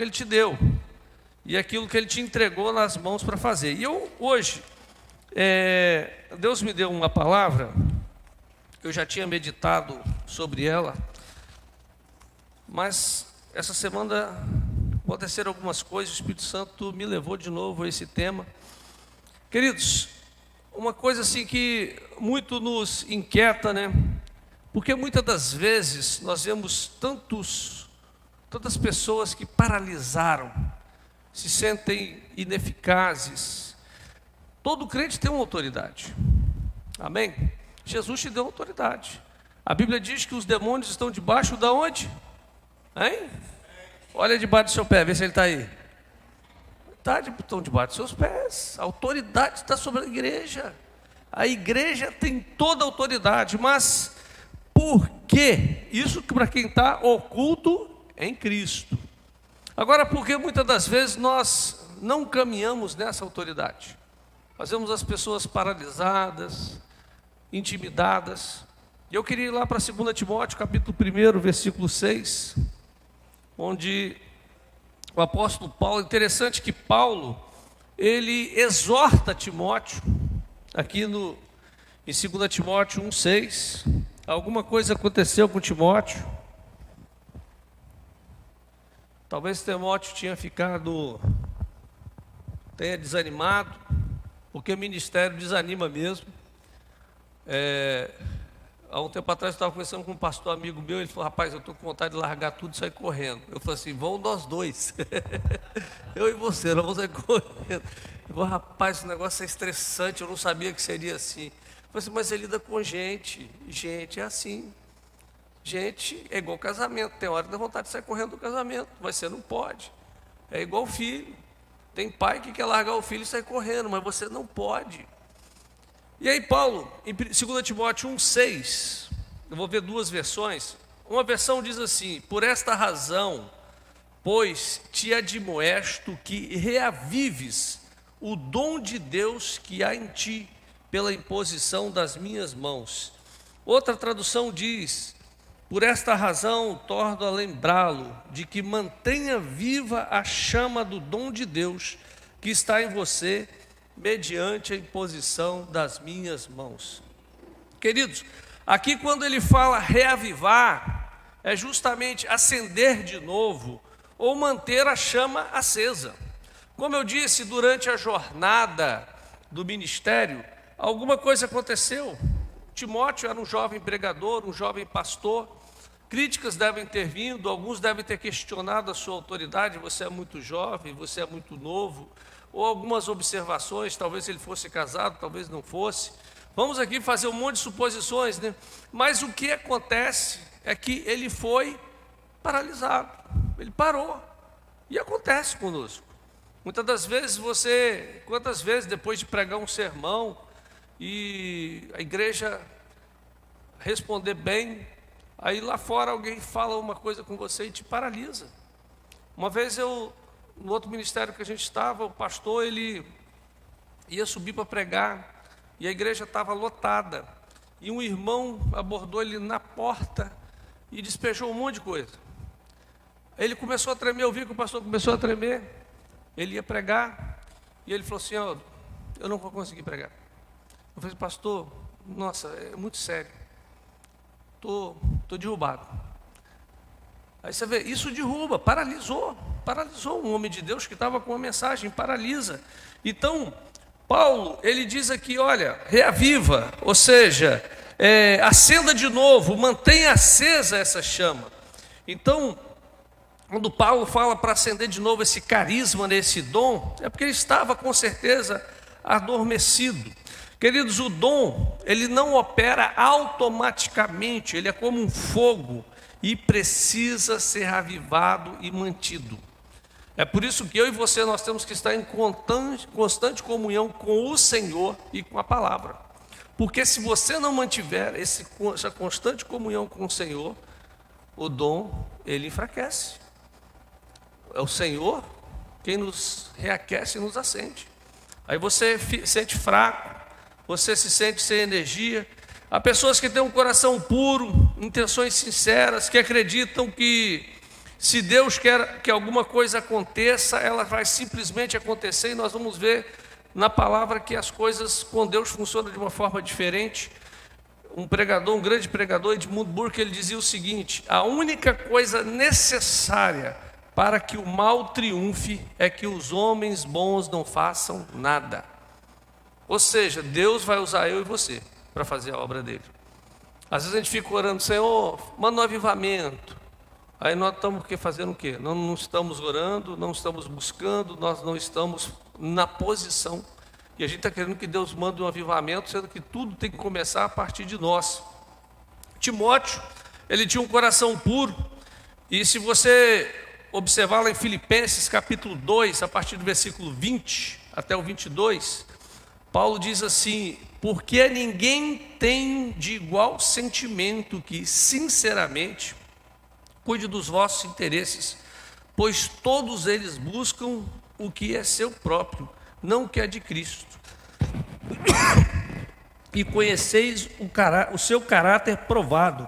Ele te deu e aquilo que Ele te entregou nas mãos para fazer. E eu hoje, Deus me deu uma palavra, eu já tinha meditado sobre ela, mas essa semana aconteceram algumas coisas, o Espírito Santo me levou de novo a esse tema. Queridos, uma coisa assim que muito nos inquieta, né? Porque muitas das vezes nós vemos tantas pessoas que paralisaram, se sentem ineficazes. Todo crente tem uma autoridade, amém? Jesus te deu autoridade. A Bíblia diz que os demônios estão debaixo da onde? Hein? Olha debaixo do seu pé, vê se ele está aí. Estão debaixo dos seus pés. A autoridade está sobre a igreja. A igreja tem toda a autoridade, mas por quê? Isso para quem está oculto em Cristo. Agora, porque muitas das vezes nós não caminhamos nessa autoridade. Nós vemos as pessoas paralisadas, intimidadas. E eu queria ir lá para 2 Timóteo, capítulo 1, versículo 6, onde o apóstolo Paulo, interessante que Paulo, ele exorta Timóteo, aqui em 2 Timóteo 1,6, alguma coisa aconteceu com Timóteo, talvez Timóteo tenha desanimado, porque o ministério desanima mesmo. Há um tempo atrás eu estava conversando com um pastor amigo meu, ele falou: rapaz, eu estou com vontade de largar tudo e sair correndo. Eu falei assim: vamos nós dois, eu e você, nós vamos sair correndo. Eu falei: rapaz, esse negócio é estressante, eu não sabia que seria assim. Eu falei assim: mas você lida com gente é assim. Gente é igual casamento, tem hora que dá vontade de sair correndo do casamento, mas você não pode. É igual filho, tem pai que quer largar o filho e sair correndo, mas você não pode. E aí Paulo, em 2 Timóteo 1,6, eu vou ver duas versões. Uma versão diz assim: por esta razão, pois te admoesto que reavives o dom de Deus que há em ti, pela imposição das minhas mãos. Outra tradução diz: por esta razão torno a lembrá-lo de que mantenha viva a chama do dom de Deus que está em você, mediante a imposição das minhas mãos. Queridos, aqui quando ele fala reavivar, é justamente acender de novo, ou manter a chama acesa. Como eu disse, durante a jornada do ministério, alguma coisa aconteceu. Timóteo era um jovem pregador, um jovem pastor. Críticas devem ter vindo, alguns devem ter questionado a sua autoridade: você é muito jovem, você é muito novo. Ou algumas observações, talvez ele fosse casado, talvez não fosse. Vamos aqui fazer um monte de suposições, né? Mas o que acontece é que ele foi paralisado, ele parou. E acontece conosco. Muitas das vezes quantas vezes depois de pregar um sermão e a igreja responder bem, aí lá fora alguém fala uma coisa com você e te paralisa. Uma vez no outro ministério que a gente estava, o pastor, ele ia subir para pregar, e a igreja estava lotada, e um irmão abordou ele na porta, e despejou um monte de coisa. Ele começou a tremer, eu vi que o pastor começou a tremer, ele ia pregar, e ele falou assim: ó, eu não vou conseguir pregar. Eu falei: pastor, nossa, é muito sério, estou derrubado. Aí você vê, isso derruba, paralisou um homem de Deus que estava com uma mensagem, paralisa. Então, Paulo, ele diz aqui: olha, reaviva, ou seja, acenda de novo, mantenha acesa essa chama. Então, quando Paulo fala para acender de novo esse carisma, esse dom, é porque ele estava com certeza adormecido. Queridos, o dom, ele não opera automaticamente, ele é como um fogo e precisa ser avivado e mantido. É por isso que eu e você, nós temos que estar em constante comunhão com o Senhor e com a palavra. Porque se você não mantiver essa constante comunhão com o Senhor, o dom, ele enfraquece. É o Senhor quem nos reaquece e nos acende. Aí você se sente fraco, você se sente sem energia. Há pessoas que têm um coração puro, intenções sinceras, que acreditam que Se Deus quer que alguma coisa aconteça, ela vai simplesmente acontecer, e nós vamos ver na palavra que as coisas com Deus funcionam de uma forma diferente. Um grande pregador, Edmund Burke, ele dizia o seguinte: a única coisa necessária para que o mal triunfe é que os homens bons não façam nada. Ou seja, Deus vai usar eu e você para fazer a obra dele. Às vezes a gente fica orando: Senhor, manda um avivamento. Aí nós estamos fazendo o quê? Nós não estamos orando, não estamos buscando, nós não estamos na posição. E a gente está querendo que Deus mande um avivamento, sendo que tudo tem que começar a partir de nós. Timóteo, ele tinha um coração puro, e se você observar lá em Filipenses capítulo 2, a partir do versículo 20 até o 22, Paulo diz assim: porque ninguém tem de igual sentimento que, sinceramente, cuide dos vossos interesses, pois todos eles buscam o que é seu próprio, não o que é de Cristo. E conheceis o seu caráter provado.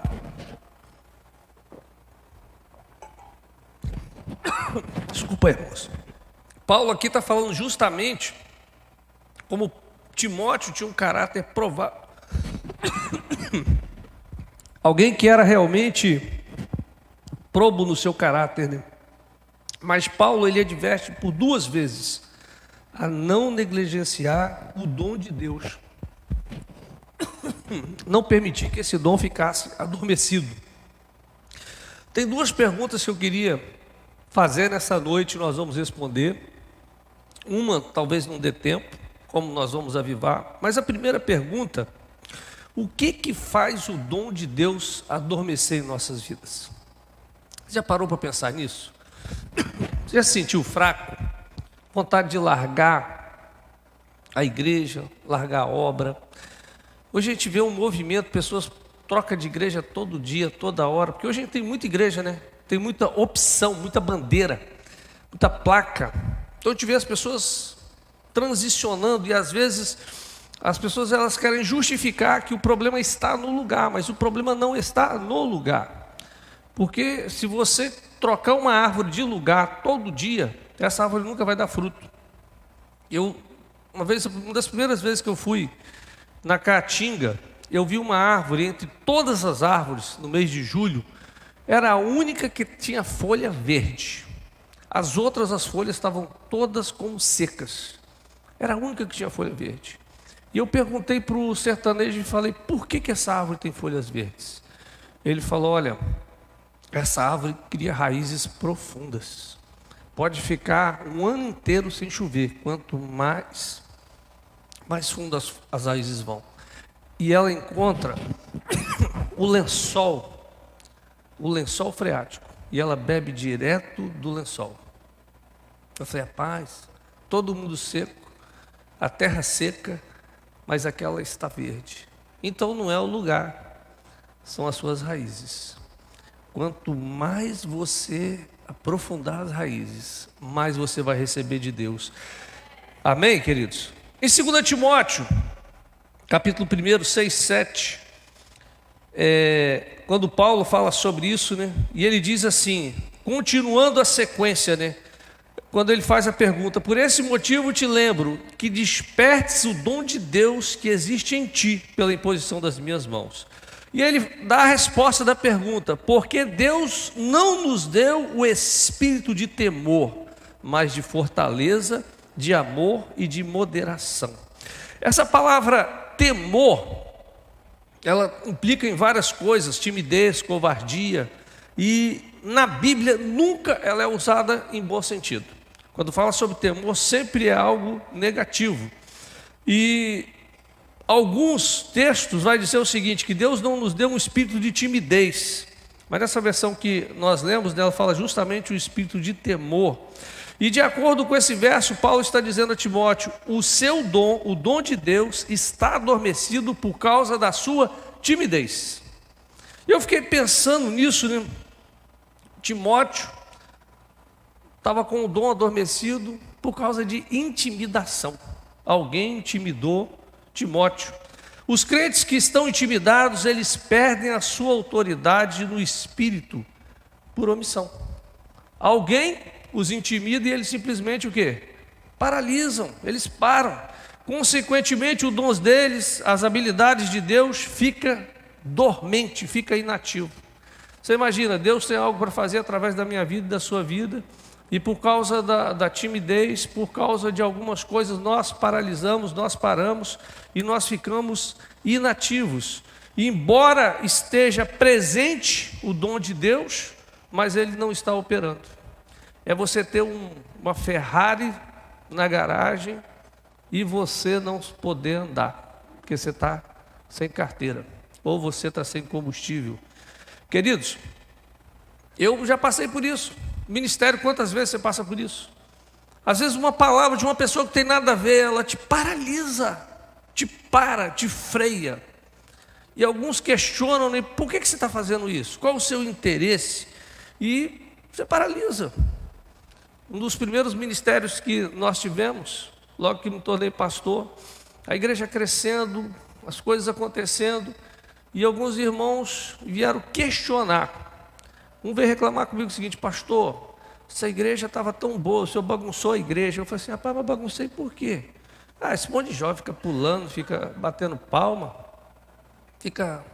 Desculpa aí, irmãos. Paulo aqui está falando justamente como Timóteo tinha um caráter provado. Alguém que era realmente probo no seu caráter, né? Mas Paulo, ele adverte por 2 vezes a não negligenciar o dom de Deus, não permitir que esse dom ficasse adormecido. Tem 2 perguntas que eu queria fazer nessa noite, nós vamos responder. Uma talvez não dê tempo, como nós vamos avivar, mas a primeira pergunta: o que faz o dom de Deus adormecer em nossas vidas? Você já parou para pensar nisso? Você já se sentiu fraco? Vontade de largar a igreja, largar a obra? Hoje a gente vê um movimento, pessoas trocam de igreja todo dia, toda hora, porque hoje a gente tem muita igreja, né? Tem muita opção, muita bandeira, muita placa. Então a gente vê as pessoas transicionando, e às vezes as pessoas elas querem justificar que o problema está no lugar, mas o problema não está no lugar. Porque se você trocar uma árvore de lugar todo dia, essa árvore nunca vai dar fruto. Uma das primeiras vezes que eu fui na Caatinga, eu vi uma árvore, entre todas as árvores, no mês de julho, era a única que tinha folha verde. As outras, as folhas estavam todas como secas. Era a única que tinha folha verde. E eu perguntei para o sertanejo e falei: por que essa árvore tem folhas verdes? Ele falou: olha, essa árvore cria raízes profundas. Pode ficar um ano inteiro sem chover. Quanto mais fundo as raízes vão. E ela encontra o lençol freático. E ela bebe direto do lençol. Eu falei: rapaz, todo mundo seco, a terra seca, mas aquela está verde. Então não é o lugar, são as suas raízes. Quanto mais você aprofundar as raízes, mais você vai receber de Deus. Amém, queridos? Em 2 Timóteo, capítulo 1, 6, 7, quando Paulo fala sobre isso, né? E ele diz assim, continuando a sequência, né? Quando ele faz a pergunta: por esse motivo te lembro que despertes o dom de Deus que existe em ti pela imposição das minhas mãos. E ele dá a resposta da pergunta: porque Deus não nos deu o espírito de temor, mas de fortaleza, de amor e de moderação. Essa palavra temor, ela implica em várias coisas: timidez, covardia, e na Bíblia nunca ela é usada em bom sentido. Quando fala sobre temor, sempre é algo negativo. E alguns textos vai dizer o seguinte, que Deus não nos deu um espírito de timidez, mas nessa versão que nós lemos, ela fala justamente o espírito de temor. E de acordo com esse verso, Paulo está dizendo a Timóteo: o seu dom, o dom de Deus, está adormecido por causa da sua timidez. E eu fiquei pensando nisso, né? Timóteo estava com o dom adormecido por causa de intimidação. Alguém intimidou Timóteo. Os crentes que estão intimidados, eles perdem a sua autoridade no espírito por omissão. Alguém os intimida e eles simplesmente o quê? Paralisam, eles param. Consequentemente, os dons deles, as habilidades de Deus, fica dormente, fica inativo. Você imagina, Deus tem algo para fazer através da minha vida e da sua vida, e por causa da timidez, por causa de algumas coisas, nós paralisamos, nós paramos e nós ficamos inativos. E embora esteja presente o dom de Deus, mas ele não está operando. É você ter uma Ferrari na garagem e você não poder andar, porque você está sem carteira, ou você está sem combustível. Queridos, eu já passei por isso. Ministério, quantas vezes você passa por isso? Às vezes uma palavra de uma pessoa que tem nada a ver, ela te paralisa, te para, te freia. E alguns questionam, né, por que você está fazendo isso? Qual o seu interesse? E você paralisa. Um dos primeiros ministérios que nós tivemos, logo que me tornei pastor, a igreja crescendo, as coisas acontecendo, e alguns irmãos vieram questionar. Um veio reclamar comigo o seguinte: pastor, essa igreja estava tão boa, o senhor bagunçou a igreja. Eu falei assim: rapaz, mas baguncei por quê? Esse monte de jovem fica pulando, fica batendo palma, fica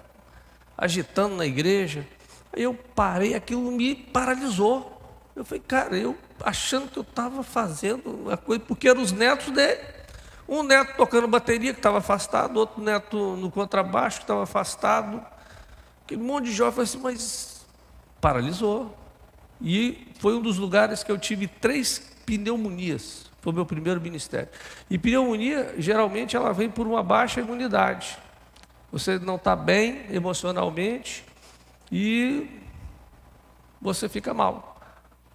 agitando na igreja. Aí eu parei, aquilo me paralisou. Eu falei, cara, eu achando que eu estava fazendo a coisa, porque eram os netos dele. Um neto tocando bateria, que estava afastado, outro neto no contrabaixo, que estava afastado. Aquele monte de jovem, assim, mas paralisou. E foi um dos lugares que eu tive 3 pneumonias. Foi o meu primeiro ministério. E pneumonia, geralmente, ela vem por uma baixa imunidade. Você não está bem emocionalmente e você fica mal.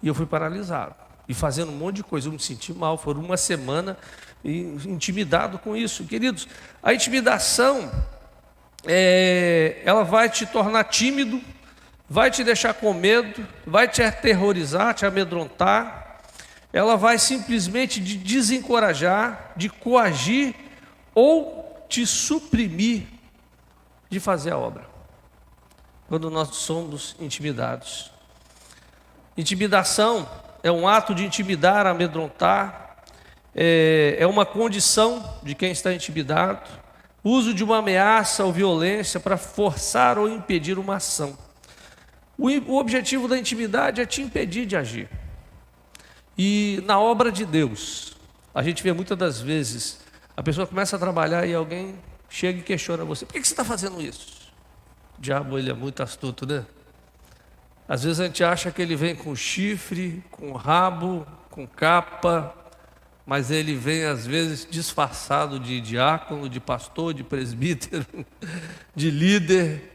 E eu fui paralisado. E fazendo um monte de coisa, eu me senti mal. Foram uma semana intimidado com isso. Queridos, a intimidação, ela vai te tornar tímido, vai te deixar com medo, vai te aterrorizar, te amedrontar. Ela vai simplesmente te desencorajar, de coagir ou te suprimir de fazer a obra, quando nós somos intimidados. Intimidação é um ato de intimidar, amedrontar, é uma condição de quem está intimidado, uso de uma ameaça ou violência para forçar ou impedir uma ação. O objetivo da intimidade é te impedir de agir. E na obra de Deus, a gente vê muitas das vezes, a pessoa começa a trabalhar e alguém chega e questiona você: por que você está fazendo isso? O diabo, ele é muito astuto, né? Às vezes a gente acha que ele vem com chifre, com rabo, com capa, mas ele vem às vezes disfarçado de diácono, de pastor, de presbítero, de líder.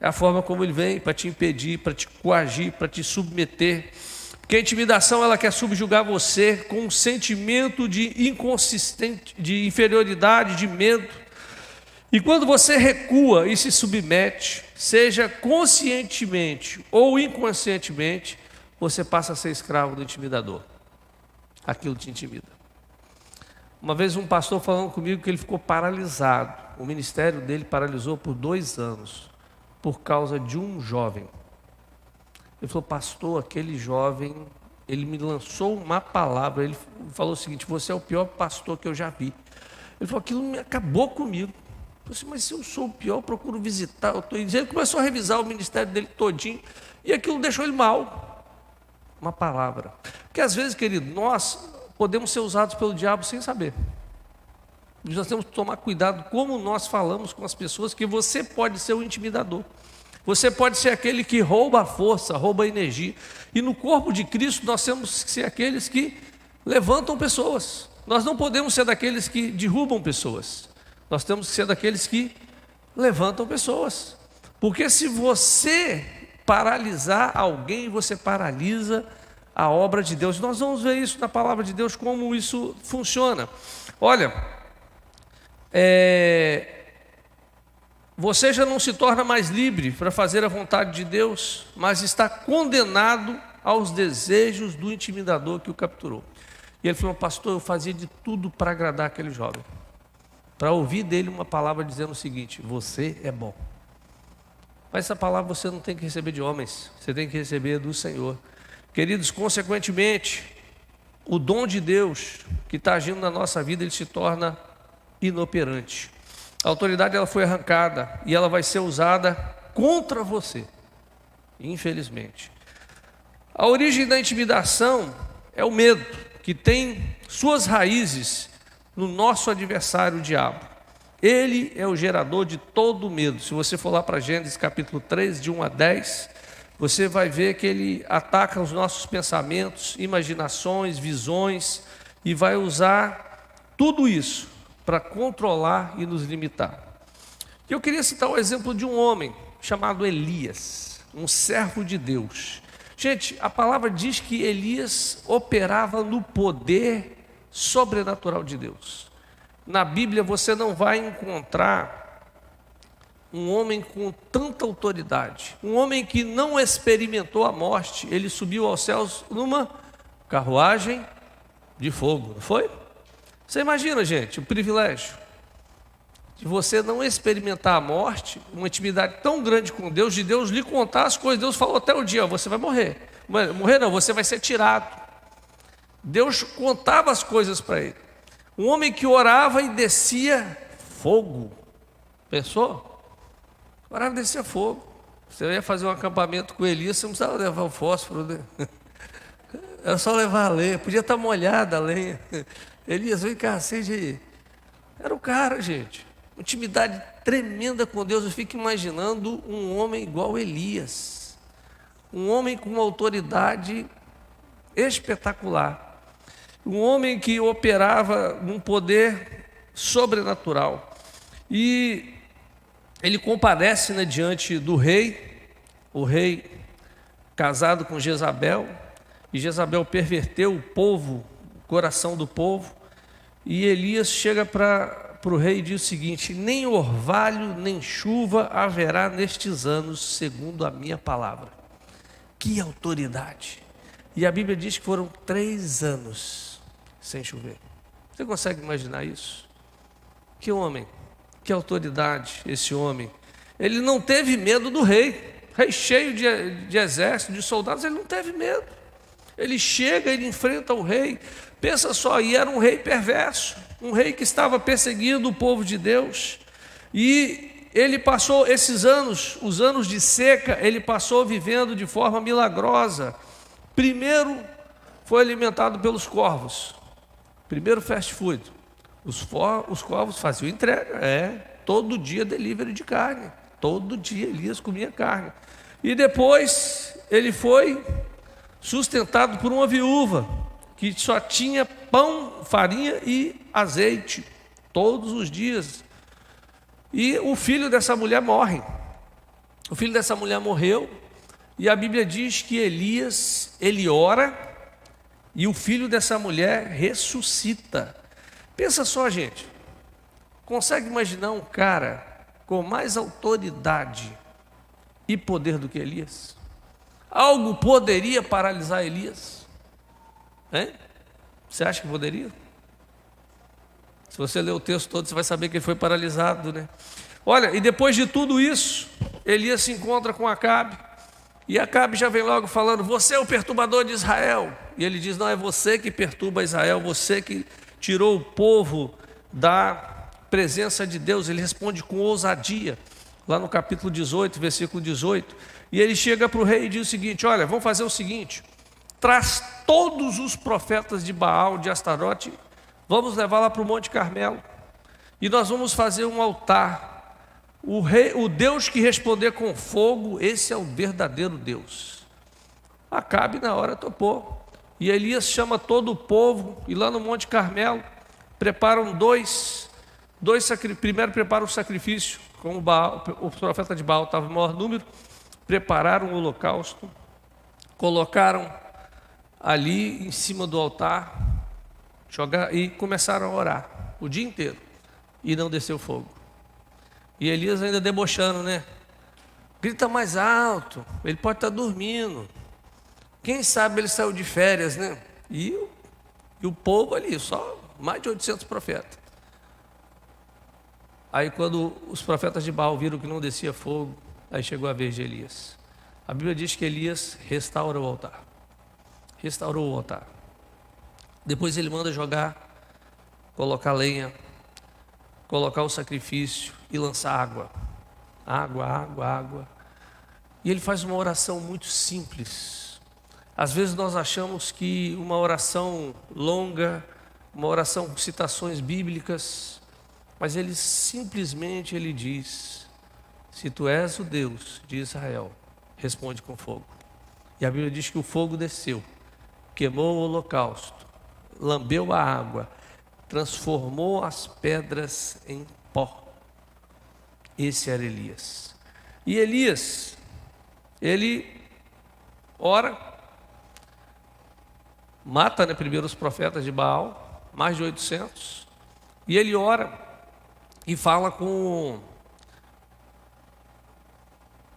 É a forma como ele vem para te impedir, para te coagir, para te submeter. Porque a intimidação, ela quer subjugar você com um sentimento de inconsistente, de inferioridade, de medo. E quando você recua e se submete, seja conscientemente ou inconscientemente, você passa a ser escravo do intimidador. Aquilo te intimida. Uma vez um pastor falando comigo que ele ficou paralisado. O ministério dele paralisou por 2 anos, por causa de um jovem. Ele falou: pastor, aquele jovem, ele me lançou uma palavra. Ele falou o seguinte: você é o pior pastor que eu já vi. Ele falou: aquilo me acabou comigo. Eu falei assim: mas se eu sou o pior, eu procuro visitar. Ele começou a revisar o ministério dele todinho, e aquilo deixou ele mal. Uma palavra. Porque às vezes, querido, nós podemos ser usados pelo diabo sem saber. Nós temos que tomar cuidado como nós falamos com as pessoas, que você pode ser o intimidador. Você pode ser aquele que rouba a força, rouba a energia. E no corpo de Cristo nós temos que ser aqueles que levantam pessoas. Nós não podemos ser daqueles que derrubam pessoas. Nós temos que ser daqueles que levantam pessoas. Porque se você paralisar alguém, você paralisa a obra de Deus. Nós vamos ver isso na palavra de Deus, como isso funciona. Olha, você já não se torna mais livre para fazer a vontade de Deus, mas está condenado aos desejos do intimidador que o capturou. E ele falou: pastor, eu fazia de tudo para agradar aquele jovem, para ouvir dele uma palavra dizendo o seguinte: você é bom. Mas essa palavra você não tem que receber de homens, você tem que receber do Senhor. Queridos, consequentemente, o dom de Deus que está agindo na nossa vida, ele se torna inoperante. A autoridade ela foi arrancada e ela vai ser usada contra você, infelizmente. A origem da intimidação é o medo, que tem suas raízes no nosso adversário, o diabo. Ele é o gerador de todo o medo. Se você for lá para Gênesis capítulo 3, de 1 a 10, você vai ver que ele ataca os nossos pensamentos, imaginações, visões, e vai usar tudo isso para controlar e nos limitar. Eu queria citar o exemplo de um homem chamado Elias, um servo de Deus. Gente, a palavra diz que Elias operava no poder sobrenatural de Deus. Na Bíblia você não vai encontrar um homem com tanta autoridade, um homem que não experimentou a morte. Ele subiu aos céus numa carruagem de fogo, não foi? Você imagina, gente, o privilégio de você não experimentar a morte, uma intimidade tão grande com Deus, de Deus lhe contar as coisas. Deus falou até o dia, ó, você vai morrer. Morrer não, você vai ser tirado. Deus contava as coisas para ele. Um homem que orava e descia fogo. Pensou? Orava e descia fogo. Você ia fazer um acampamento com Elias, você não precisava levar o fósforo, né? Era só levar a lenha, podia estar molhada a lenha. Elias, vem cá, acende aí. Era o cara, gente. Uma intimidade tremenda com Deus. Eu fico imaginando um homem igual Elias. Um homem com uma autoridade espetacular. Um homem que operava num poder sobrenatural. E ele comparece, né, diante do rei, o rei casado com Jezabel, e Jezabel perverteu o povo, o coração do povo, e Elias chega para o rei e diz o seguinte: nem orvalho nem chuva haverá nestes anos, segundo a minha palavra. Que autoridade! E a Bíblia diz que foram 3 anos sem chover. Você consegue imaginar isso? Que homem, que autoridade esse homem. Ele não teve medo do rei cheio de exército, de soldados, ele não teve medo. Ele chega, ele enfrenta o rei. Pensa só, e era um rei perverso, um rei que estava perseguindo o povo de Deus. E ele passou esses anos, os anos de seca, ele passou vivendo de forma milagrosa. Primeiro foi alimentado pelos corvos. Primeiro fast food. Os corvos faziam entrega, todo dia delivery de carne. Todo dia Elias comia carne. E depois ele foi sustentado por uma viúva que só tinha pão, farinha e azeite todos os dias. E o filho dessa mulher morre. O filho dessa mulher morreu, e a Bíblia diz que Elias, ele ora, e o filho dessa mulher ressuscita. Pensa só, gente, consegue imaginar um cara com mais autoridade e poder do que Elias? Algo poderia paralisar Elias? Hein? Você acha que poderia? Se você ler o texto todo, você vai saber que ele foi paralisado, né? Olha, e depois de tudo isso, Elias se encontra com Acabe, e Acabe já vem logo falando: você é o perturbador de Israel. E ele diz: não, é você que perturba Israel, você que tirou o povo da presença de Deus. Ele responde com ousadia, lá no capítulo 18, versículo 18. E ele chega para o rei e diz o seguinte: olha, vamos fazer o seguinte, traz todos os profetas de Baal, de Astarote, vamos levar lá para o Monte Carmelo, e nós vamos fazer um altar. O Deus que responder com fogo, esse é o verdadeiro Deus. Acabe na hora topou. E Elias chama todo o povo, e lá no Monte Carmelo preparam primeiro preparam o sacrifício, como o profeta de Baal estava em maior número, prepararam o holocausto, colocaram ali em cima do altar, e começaram a orar o dia inteiro, e não desceu fogo. E Elias ainda debochando, né? Grita mais alto, ele pode estar dormindo. Quem sabe ele saiu de férias, né? E o povo ali, só mais de 800 profetas. Aí quando os profetas de Baal viram que não descia fogo, aí chegou a vez de Elias. A Bíblia diz que Elias restaura o altar. restaurou o altar. Depois ele manda colocar lenha, colocar o sacrifício e lançar água. Água. E ele faz uma oração muito simples. Às vezes nós achamos que uma oração longa, uma oração com citações bíblicas, mas ele simplesmente diz: se tu és o Deus de Israel, responde com fogo. E a Bíblia diz que o fogo desceu, queimou o holocausto, lambeu a água, transformou as pedras em pó. Esse era Elias. E Elias, ele ora, mata primeiro os profetas de Baal, mais de 800, e ele ora e fala com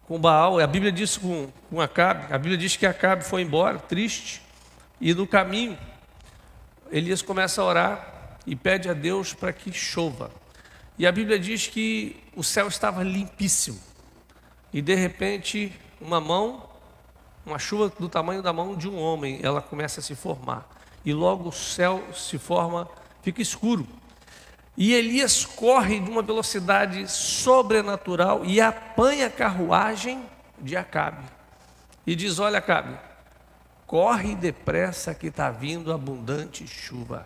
Baal. A Bíblia diz com Acabe, a Bíblia diz que Acabe foi embora, triste, e no caminho, Elias começa a orar e pede a Deus para que chova. E a Bíblia diz que o céu estava limpíssimo, e de repente, uma chuva do tamanho da mão de um homem, ela começa a se formar, e logo o céu se forma, fica escuro. E Elias corre de uma velocidade sobrenatural e apanha a carruagem de Acabe. E diz: olha, Acabe, corre depressa que está vindo abundante chuva.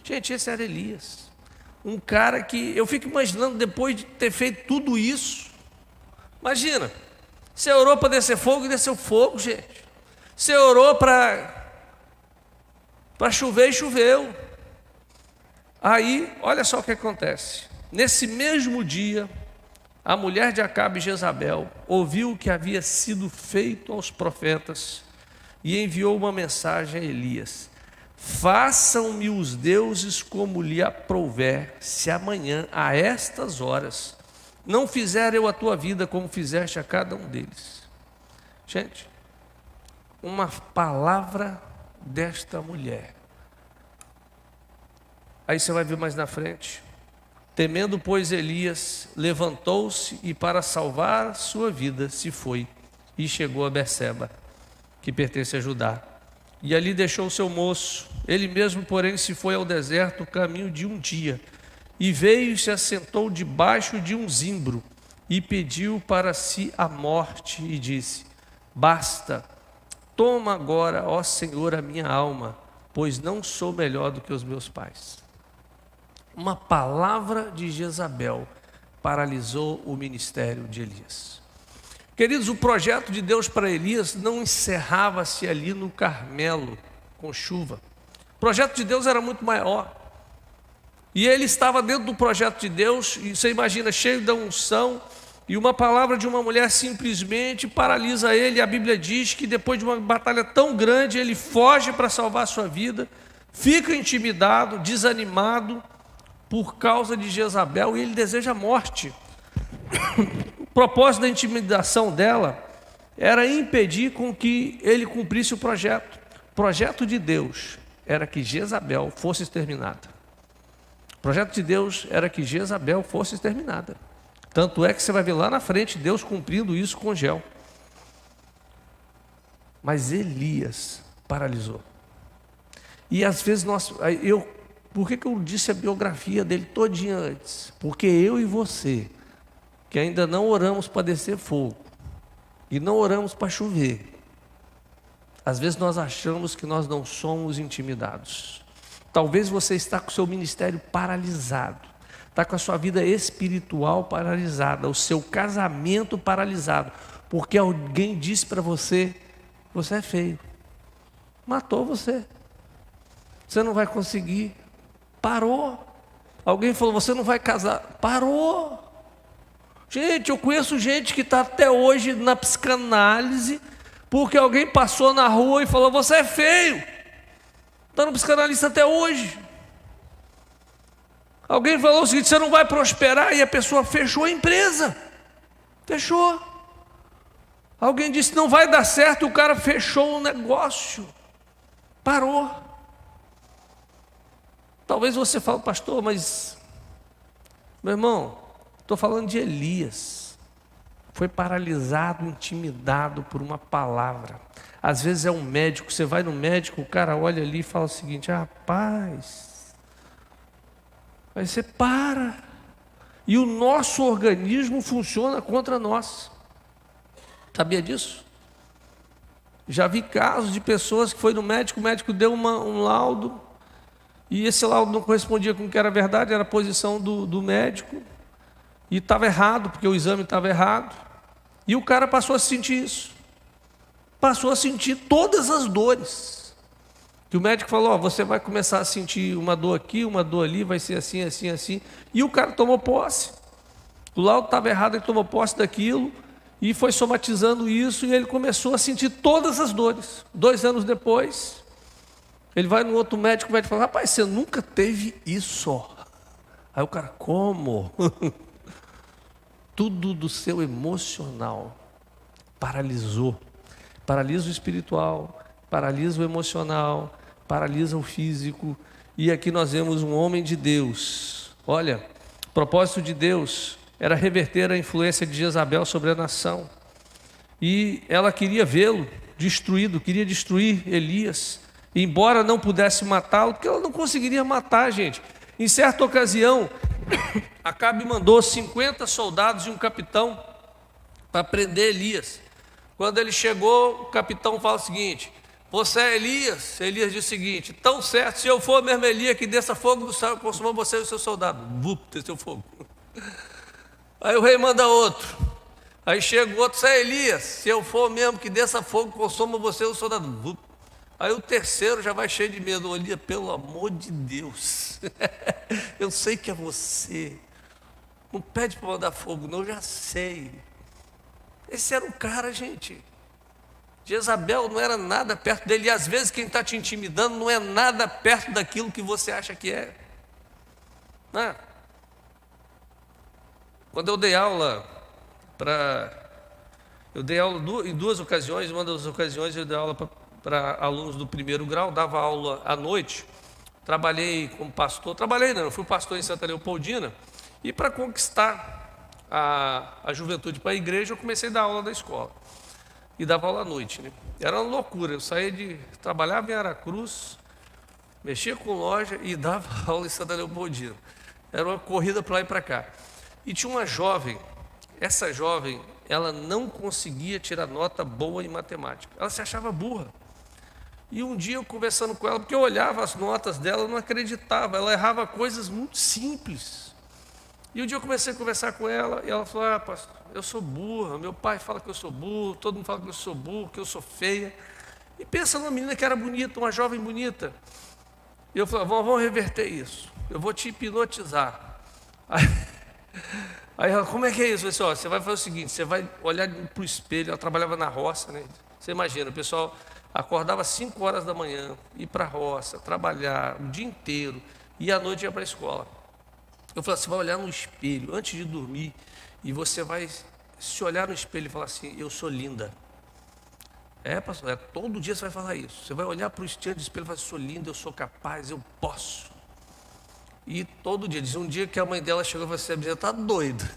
Gente, esse era Elias. Um cara que eu fico imaginando, depois de ter feito tudo isso, imagina, você orou para descer fogo e desceu fogo, gente. Você orou para chover e choveu. Aí, olha só o que acontece. Nesse mesmo dia, a mulher de Acabe, Jezabel, ouviu o que havia sido feito aos profetas e enviou uma mensagem a Elias: façam-me os deuses como lhe aprouver, se amanhã, a estas horas, não fizer eu a tua vida como fizeste a cada um deles. Gente, uma palavra desta mulher. Aí você vai ver mais na frente. Temendo, pois, Elias, levantou-se e para salvar sua vida se foi e chegou a Berseba, que pertence a Judá. E ali deixou o seu moço. Ele mesmo, porém, se foi ao deserto, o caminho de um dia, e veio e se assentou debaixo de um zimbro e pediu para si a morte e disse: basta, toma agora, ó Senhor, a minha alma, pois não sou melhor do que os meus pais. Uma palavra de Jezabel paralisou o ministério de Elias. Queridos, o projeto de Deus para Elias não encerrava-se ali no Carmelo com chuva. O projeto de Deus era muito maior. E ele estava dentro do projeto de Deus, e você imagina, cheio da unção, e uma palavra de uma mulher simplesmente paralisa ele. A Bíblia diz que depois de uma batalha tão grande, ele foge para salvar a sua vida, fica intimidado, desanimado, por causa de Jezabel, e ele deseja a morte. O propósito da intimidação dela era impedir com que ele cumprisse o projeto. O projeto de Deus era que Jezabel fosse exterminada. O projeto de Deus era que Jezabel fosse exterminada. Tanto é que você vai ver lá na frente Deus cumprindo isso com Gel. Mas Elias paralisou. E às vezes por que eu disse a biografia dele todinha antes? Porque eu e você, que ainda não oramos para descer fogo, e não oramos para chover, às vezes nós achamos que nós não somos intimidados. Talvez você está com o seu ministério paralisado, está com a sua vida espiritual paralisada, o seu casamento paralisado, porque alguém disse para você: você é feio, matou você, você não vai conseguir. Parou. Alguém falou: você não vai casar. Parou. Gente, eu conheço gente que está até hoje na psicanálise, porque alguém passou na rua e falou: você é feio. Está no psicanalista até hoje. Alguém falou o seguinte: você não vai prosperar, e a pessoa fechou a empresa. Fechou. Alguém disse: não vai dar certo, e o cara fechou o negócio. Parou. Talvez você fale: pastor, mas, meu irmão, estou falando de Elias. Foi paralisado, intimidado por uma palavra. Às vezes é um médico, você vai no médico, o cara olha ali e fala o seguinte: rapaz, aí você para, e o nosso organismo funciona contra nós. Sabia disso? Já vi casos de pessoas que foi no médico, o médico deu um laudo, e esse laudo não correspondia com o que era verdade, era a posição do médico, e estava errado, porque o exame estava errado, e o cara passou a sentir isso, passou a sentir todas as dores, que o médico falou: você vai começar a sentir uma dor aqui, uma dor ali, vai ser assim, assim, assim, e o cara tomou posse, o laudo estava errado, ele tomou posse daquilo, e foi somatizando isso, e ele começou a sentir todas as dores. 2 anos depois, ele vai no outro médico, o médico fala: rapaz, você nunca teve isso? Aí o cara: como? Tudo do seu emocional paralisou. Paralisa o espiritual, paralisa o emocional, paralisa o físico. E aqui nós vemos um homem de Deus. Olha, o propósito de Deus era reverter a influência de Jezabel sobre a nação. E ela queria vê-lo destruído, queria destruir Elias, embora não pudesse matá-lo, porque ela não conseguiria matar, gente. Em certa ocasião, Acabe mandou 50 soldados e um capitão para prender Elias. Quando ele chegou, o capitão fala o seguinte: você é Elias? Elias diz o seguinte: tão certo, se eu for mesmo Elias, que desça fogo do céu e consuma você e o seu soldado. Desceu fogo. Aí o rei manda outro. Aí chega o outro: você é Elias? Se eu for mesmo, que desça fogo, consuma você e o soldado. Aí o terceiro já vai cheio de medo: Elias, pelo amor de Deus, eu sei que é você, não pede para mandar fogo não, eu já sei. Esse era o cara, gente. Jezabel não era nada perto dele, e às vezes quem está te intimidando não é nada perto daquilo que você acha que é. Não é? Quando eu dei aula em 2 ocasiões, uma das ocasiões eu dei aula para alunos do 1º grau, dava aula à noite, trabalhei como pastor, fui pastor em Santa Leopoldina, e para conquistar a juventude para a igreja, eu comecei a dar aula da escola, e dava aula à noite, né? Era uma loucura, eu trabalhava em Aracruz, mexia com loja e dava aula em Santa Leopoldina, era uma corrida para lá e para cá, e tinha uma jovem, essa jovem, ela não conseguia tirar nota boa em matemática, ela se achava burra. E um dia eu conversando com ela, porque eu olhava as notas dela, eu não acreditava, ela errava coisas muito simples. E um dia eu comecei a conversar com ela, e ela falou: pastor, eu sou burra, meu pai fala que eu sou burro, todo mundo fala que eu sou burro, que eu sou feia. E pensa numa menina que era bonita, uma jovem bonita. E eu falei: vamos reverter isso, eu vou te hipnotizar. Aí ela: como é que é isso? Eu disse: você vai fazer o seguinte, você vai olhar para o espelho. Ela trabalhava na roça, né? Você imagina, o pessoal acordava às 5 horas da manhã, ir para a roça, trabalhar o dia inteiro, e à noite ia para a escola. Eu falei: você vai olhar no espelho antes de dormir, e você vai se olhar no espelho e falar assim: eu sou linda. Pastor, todo dia você vai falar isso. Você vai olhar para o espelho e falar: eu sou linda, eu sou capaz, eu posso. E todo dia, diz um dia que a mãe dela chegou e falou assim: você está doida.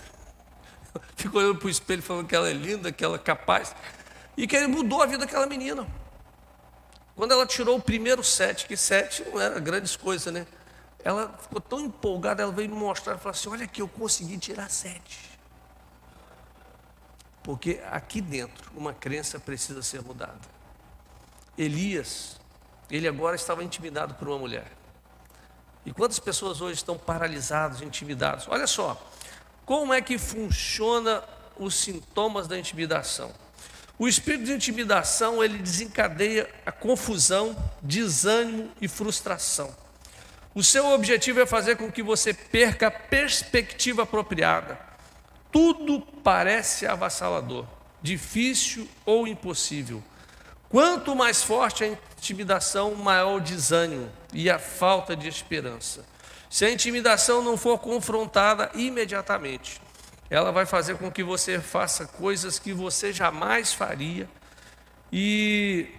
Ficou olhando para o espelho falando que ela é linda, que ela é capaz, e que ele mudou a vida daquela menina. Quando ela tirou o primeiro 7, que 7 não era grandes coisas, né? Ela ficou tão empolgada, ela veio me mostrar e falou assim: olha aqui, eu consegui tirar 7. Porque aqui dentro, uma crença precisa ser mudada. Elias, ele agora estava intimidado por uma mulher. E quantas pessoas hoje estão paralisadas, intimidadas? Olha só, como é que funciona os sintomas da intimidação? O espírito de intimidação, ele desencadeia a confusão, desânimo e frustração. O seu objetivo é fazer com que você perca a perspectiva apropriada. Tudo parece avassalador, difícil ou impossível. Quanto mais forte a intimidação, maior o desânimo e a falta de esperança. Se a intimidação não for confrontada imediatamente, ela vai fazer com que você faça coisas que você jamais faria e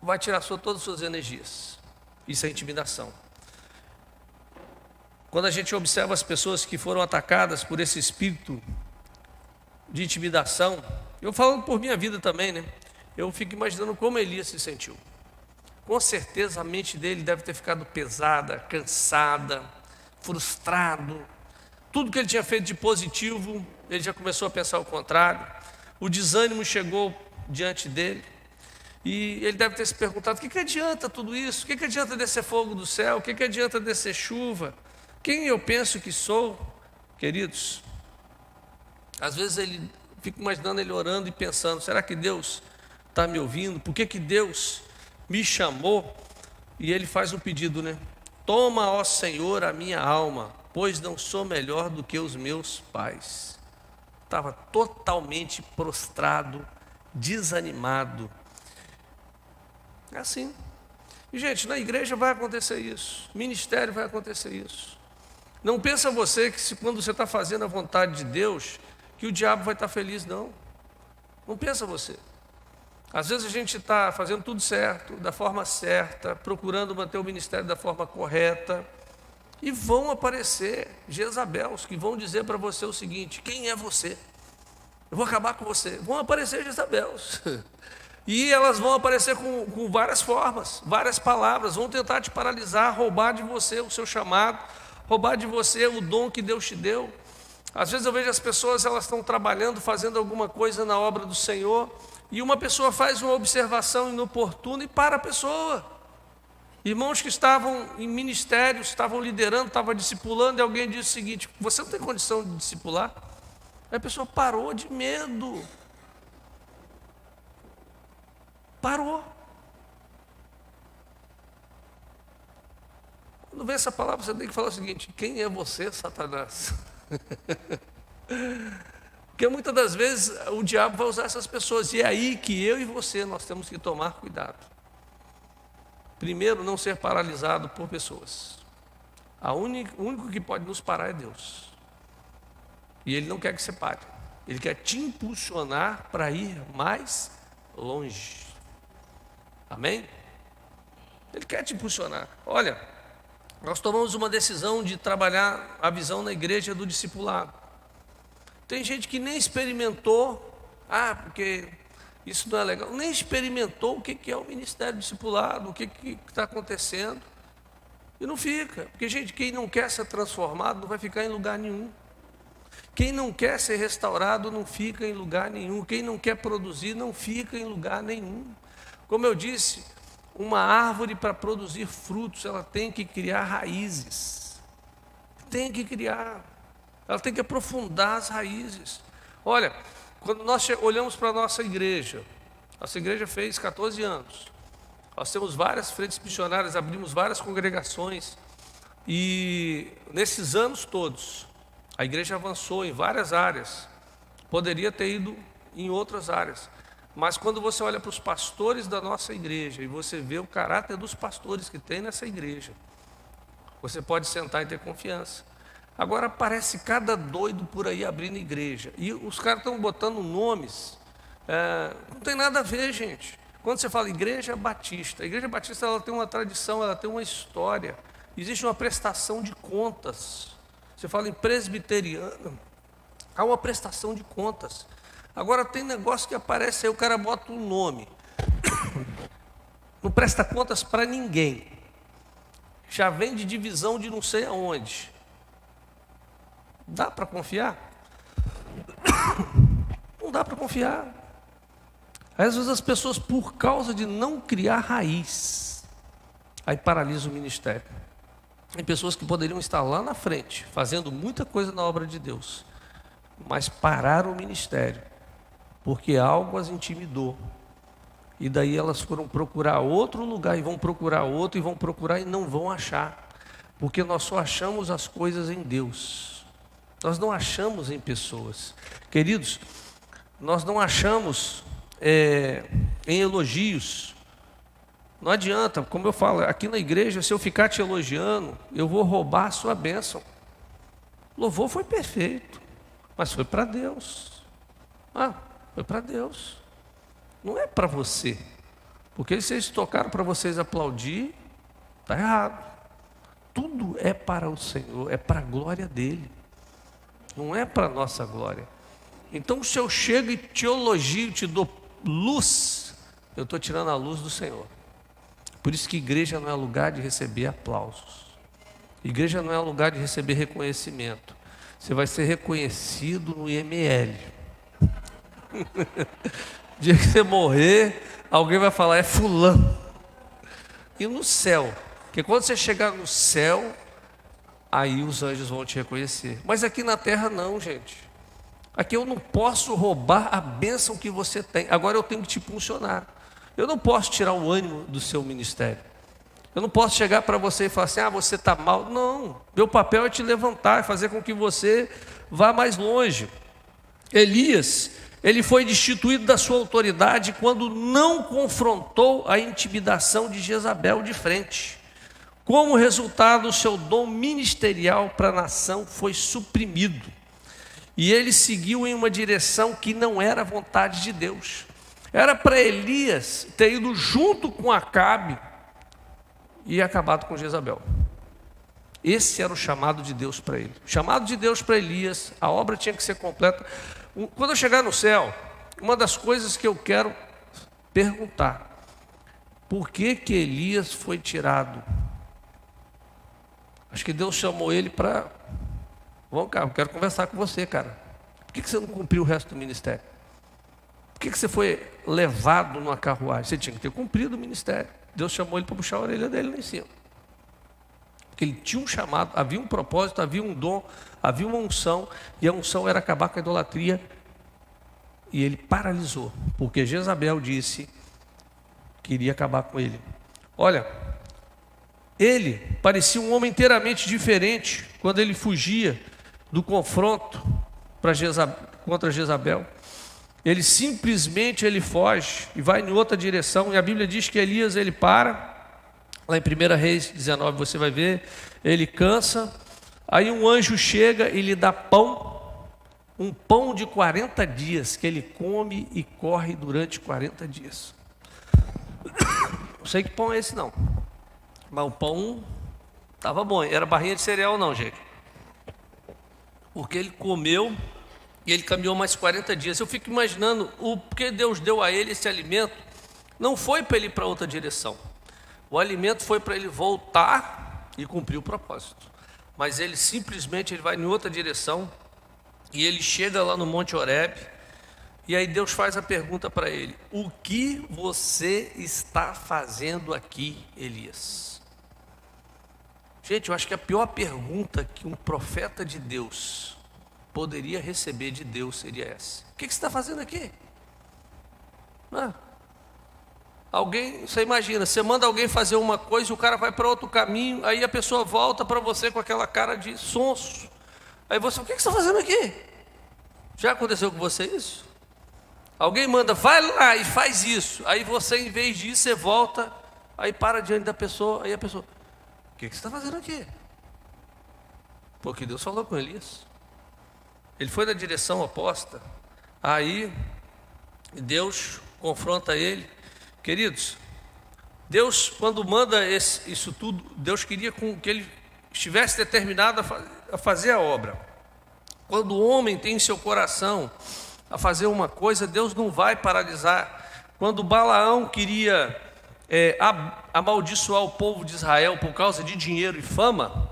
vai tirar todas as suas energias. Isso é intimidação. Quando a gente observa as pessoas que foram atacadas por esse espírito de intimidação, Eu falando por minha vida também, né? Eu fico imaginando como Elias se sentiu. Com certeza a mente dele deve ter ficado pesada, cansada, frustrado. Tudo que ele tinha feito de positivo, ele já começou a pensar o contrário. O desânimo chegou diante dele. E ele deve ter se perguntado: o que adianta tudo isso? O que adianta descer fogo do céu? O que adianta descer chuva? Quem eu penso que sou? Queridos, às vezes ele fica imaginando ele orando e pensando: será que Deus está me ouvindo? Por que Deus me chamou? E ele faz um pedido, né? Toma, ó Senhor, a minha alma, pois não sou melhor do que os meus pais. Estava totalmente prostrado, desanimado. É assim. E, gente, na igreja vai acontecer isso, no ministério vai acontecer isso. Não pensa você que quando você está fazendo a vontade de Deus, que o diabo vai estar feliz, não. Não pensa você. Às vezes a gente está fazendo tudo certo, da forma certa, procurando manter o ministério da forma correta, e vão aparecer Jezabels que vão dizer para você o seguinte: quem é você? Eu vou acabar com você. Vão aparecer Jezabels. E elas vão aparecer com várias formas, várias palavras, vão tentar te paralisar, roubar de você o seu chamado, roubar de você o dom que Deus te deu. Às vezes eu vejo as pessoas, elas estão trabalhando, fazendo alguma coisa na obra do Senhor, e uma pessoa faz uma observação inoportuna e para a pessoa. Irmãos que estavam em ministérios, estavam liderando, estavam discipulando, e alguém disse o seguinte: você não tem condição de discipular? Aí a pessoa parou de medo. Parou. Quando vem essa palavra, você tem que falar o seguinte: quem é você, Satanás? Porque muitas das vezes o diabo vai usar essas pessoas, e é aí que eu e você nós temos que tomar cuidado. Primeiro, não ser paralisado por pessoas. O único que pode nos parar é Deus. E Ele não quer que você pare. Ele quer te impulsionar para ir mais longe. Amém? Ele quer te impulsionar. Olha, nós tomamos uma decisão de trabalhar a visão na igreja do discipulado. Tem gente que nem experimentou, porque isso não é legal, nem experimentou o que é o ministério discipulado, o que está acontecendo, e não fica. Porque, gente, quem não quer ser transformado não vai ficar em lugar nenhum. Quem não quer ser restaurado não fica em lugar nenhum. Quem não quer produzir não fica em lugar nenhum. Como eu disse, uma árvore para produzir frutos, ela tem que criar raízes. Tem que criar. Ela tem que aprofundar as raízes. Olha, quando nós olhamos para a nossa igreja fez 14 anos. Nós temos várias frentes missionárias, abrimos várias congregações. E nesses anos todos, a igreja avançou em várias áreas. Poderia ter ido em outras áreas. Mas quando você olha para os pastores da nossa igreja e você vê o caráter dos pastores que tem nessa igreja, você pode sentar e ter confiança. Agora aparece cada doido por aí abrindo igreja. E os caras estão botando nomes. Não tem nada a ver, gente. Quando você fala Igreja Batista, a Igreja Batista ela tem uma tradição, ela tem uma história. Existe uma prestação de contas. Você fala em presbiteriano, há uma prestação de contas. Agora tem negócio que aparece aí, o cara bota um nome, não presta contas para ninguém, já vem de divisão de não sei aonde. Dá para confiar? Não dá para confiar. Às vezes as pessoas, por causa de não criar raiz, aí paralisam o ministério. Tem pessoas que poderiam estar lá na frente, fazendo muita coisa na obra de Deus, mas pararam o ministério, porque algo as intimidou. E daí elas foram procurar outro lugar, e vão procurar outro, e vão procurar e não vão achar. Porque nós só achamos as coisas em Deus. Nós não achamos em pessoas. Queridos, nós não achamos em elogios. Não adianta, como eu falo, aqui na igreja, se eu ficar te elogiando, eu vou roubar a sua bênção. O louvor foi perfeito, mas foi para Deus. Foi para Deus. Não é para você. Porque se eles tocaram para vocês aplaudir, está errado. Tudo é para o Senhor, é para a glória dele. Não é para a nossa glória. Então, se eu chego e te elogio, te dou luz, eu estou tirando a luz do Senhor. Por isso que igreja não é lugar de receber aplausos. Igreja não é lugar de receber reconhecimento. Você vai ser reconhecido no IML. Dia que você morrer, alguém vai falar, é fulano. E no céu, porque quando você chegar no céu, aí os anjos vão te reconhecer. Mas aqui na terra não, gente. Aqui eu não posso roubar a bênção que você tem. Agora eu tenho que te funcionar. Eu não posso tirar o ânimo do seu ministério. Eu não posso chegar para você e falar assim, você está mal. Não, meu papel é te levantar, fazer com que você vá mais longe. Elias, ele foi destituído da sua autoridade quando não confrontou a intimidação de Jezabel de frente. Como resultado, o seu dom ministerial para a nação foi suprimido. E ele seguiu em uma direção que não era a vontade de Deus. Era para Elias ter ido junto com Acabe e acabado com Jezabel. Esse era o chamado de Deus para ele. O chamado de Deus para Elias, a obra tinha que ser completa. Quando eu chegar no céu, uma das coisas que eu quero perguntar, por que Elias foi tirado? Acho que Deus chamou ele para... Vamos cá, eu quero conversar com você, cara. Por que você não cumpriu o resto do ministério? Por que você foi levado numa carruagem? Você tinha que ter cumprido o ministério. Deus chamou ele para puxar a orelha dele lá em cima. Porque ele tinha um chamado, havia um propósito, havia um dom, havia uma unção, e a unção era acabar com a idolatria. E ele paralisou, porque Jezabel disse que iria acabar com ele. Olha, ele parecia um homem inteiramente diferente quando ele fugia do confronto contra Jezabel. Ele simplesmente foge e vai em outra direção. E a Bíblia diz que Elias ele para. Lá em 1 Reis 19 você vai ver. Ele cansa. Aí um anjo chega e lhe dá pão. Um pão de 40 dias que ele come e corre durante 40 dias. Não sei que pão é esse não. Mas o pão estava bom. Era barrinha de cereal não, gente. Porque ele comeu e ele caminhou mais 40 dias. Eu fico imaginando o que Deus deu a ele esse alimento. Não foi para ele ir para outra direção. O alimento foi para ele voltar e cumprir o propósito. Mas ele simplesmente vai em outra direção. E ele chega lá no Monte Horebe. E aí Deus faz a pergunta para ele: o que você está fazendo aqui, Elias? Gente, eu acho que a pior pergunta que um profeta de Deus poderia receber de Deus seria essa: o que você está fazendo aqui? Alguém, você imagina, você manda alguém fazer uma coisa e o cara vai para outro caminho, aí a pessoa volta para você com aquela cara de sonso. Aí você, o que você está fazendo aqui? Já aconteceu com você isso? Alguém manda, vai lá e faz isso. Aí você, em vez disso, você volta, aí para diante da pessoa, aí a pessoa, o que você está fazendo aqui? Porque Deus falou com Elias. Ele foi na direção oposta. Aí Deus confronta ele. Queridos, Deus, quando manda isso tudo, Deus queria que ele estivesse determinado a fazer a obra. Quando o homem tem em seu coração a fazer uma coisa, Deus não vai paralisar. Quando Balaão queria amaldiçoar o povo de Israel por causa de dinheiro e fama,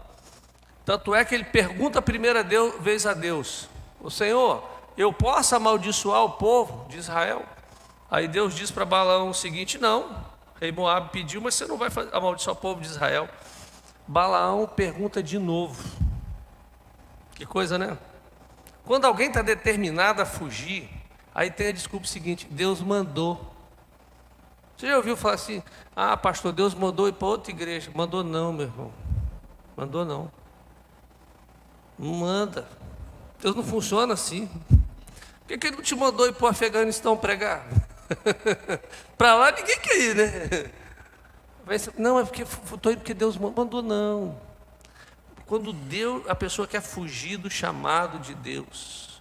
tanto é que ele pergunta a primeira vez a Deus: o Senhor, eu posso amaldiçoar o povo de Israel? Aí Deus diz para Balaão o seguinte: não, rei Moabe pediu, mas você não vai amaldiçoar o povo de Israel. Balaão pergunta de novo. Que coisa, né? Quando alguém está determinado a fugir, aí tem a desculpa seguinte: Deus mandou. Você já ouviu falar assim: pastor, Deus mandou ir para outra igreja? Mandou não, meu irmão. Mandou não. Não manda. Deus não funciona assim. Por que Ele não te mandou ir para o Afeganistão pregar? Para lá ninguém quer ir, né? Não, é porque estou indo porque Deus mandou, não. Quando a pessoa quer fugir do chamado de Deus,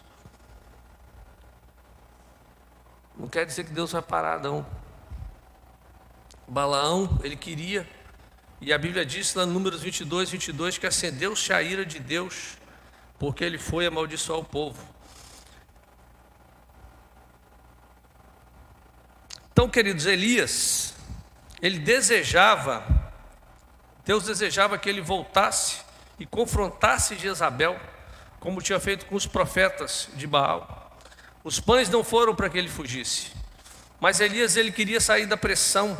não quer dizer que Deus vai parar, não. Balaão, ele queria, e a Bíblia diz lá no Números 22, que acendeu-se a ira de Deus, porque ele foi amaldiçoar o povo. Então, queridos, Elias, Deus desejava que ele voltasse e confrontasse Jezabel, como tinha feito com os profetas de Baal. Os pães não foram para que ele fugisse, mas Elias, ele queria sair da pressão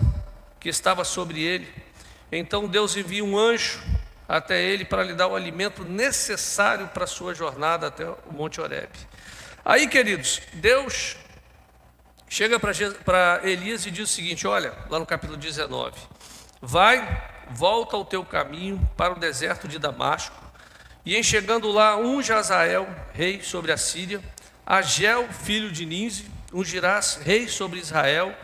que estava sobre ele. Então Deus envia um anjo até ele para lhe dar o alimento necessário para a sua jornada até o Monte Horebe. Aí, queridos, Deus chega para Elias e diz o seguinte, olha, lá no capítulo 19, volta ao teu caminho para o deserto de Damasco, e em chegando lá, unge Azael, rei sobre a Síria, Ageu, filho de Ninzi, ungirás rei sobre Israel,